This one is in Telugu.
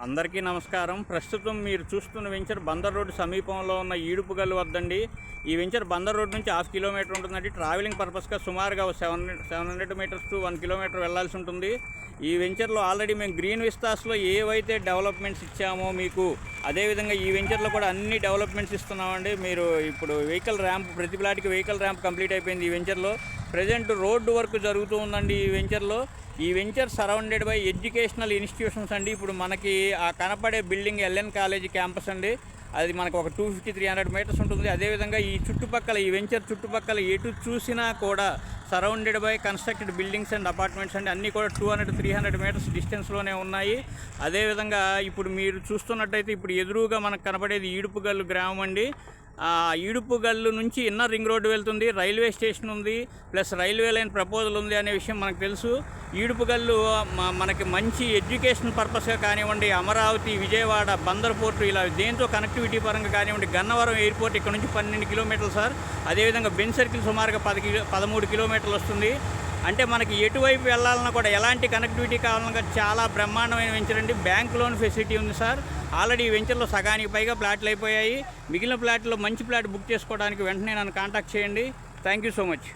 అందరికీ నమస్కారం. ప్రస్తుతం మీరు చూస్తున్న వెంచర్ బందర్ రోడ్డు సమీపంలో ఉన్న ఈడుపుగల్లు వద్దండి. ఈ వెంచర్ బందర్ రోడ్ నుంచి 1/2 కిలోమీటర్ ఉంటుందండి. ట్రావెలింగ్ పర్పస్గా సుమారుగా 700 మీటర్స్ టు 1 కిలోమీటర్ వెళ్లాల్సి ఉంటుంది. ఈ వెంచర్లో ఆల్రెడీ మేము గ్రీన్ విస్తాస్లో ఏవైతే డెవలప్మెంట్స్ ఇచ్చామో మీకు, అదేవిధంగా ఈ వెంచర్లో కూడా అన్ని డెవలప్మెంట్స్ ఇస్తున్నామండి. మీరు ఇప్పుడు వెహికల్ ర్యాంప్, ప్రతి ప్లాట్కి వెహికల్ ర్యాంప్ కంప్లీట్ అయిపోయింది. ఈ వెంచర్లో ప్రజెంట్ రోడ్డు వర్క్ జరుగుతూ ఉందండి. ఈ venture surrounded by educational institutions అండి. ఇప్పుడు మనకి ఆ కనపడే బిల్డింగ్ ఎల్ఎన్ కాలేజీ క్యాంపస్ అండి. అది మనకు ఒక 250-300 మీటర్స్ ఉంటుంది. అదేవిధంగా ఈ వెంచర్ చుట్టుపక్కల ఎటు చూసినా కూడా surrounded by constructed buildings and apartments అండి. అన్నీ కూడా 200-300 మీటర్స్ డిస్టెన్స్లోనే ఉన్నాయి. అదేవిధంగా ఇప్పుడు మీరు చూస్తున్నట్టయితే ఇప్పుడు ఎదురుగా మనకు కనపడేది ఈడుపుగల్లు గ్రామం అండి. ఈడుపుగల్లు నుంచి ఇన్నర్ రింగ్ రోడ్డు వెళ్తుంది, రైల్వే స్టేషన్ ఉంది, ప్లస్ రైల్వే లైన్ ప్రపోజల్ ఉంది అనే విషయం మనకు తెలుసు. ఈడుపుగల్లు మనకి మంచి ఎడ్యుకేషన్ పర్పస్గా కానివ్వండి, అమరావతి, విజయవాడ, బందర్ పోర్టు ఇలా దేంతో కనెక్టివిటీ పరంగా కానివ్వండి, గన్నవరం ఎయిర్పోర్ట్ ఇక్కడ నుంచి 12 కిలోమీటర్లు సార్. అదేవిధంగా బెంజ్ సర్కిల్ సుమారుగా 13 కిలోమీటర్లు వస్తుంది. అంటే మనకి ఎటువైపు వెళ్ళాలన్నా కూడా ఎలాంటి కనెక్టివిటీ కావాలన్నా చాలా బ్రహ్మాండమైన వెంచర్ అండి. బ్యాంక్ లోన్ ఫెసిలిటీ ఉంది సార్. ఆల్రెడీ ఈ వెంచర్లో సగానికి పైగా ప్లాట్లు అయిపోయాయి. మిగిలిన ప్లాట్లో మంచి ప్లాట్ బుక్ చేసుకోవడానికి వెంటనే నన్ను కాంటాక్ట్ చేయండి. Thank you so much.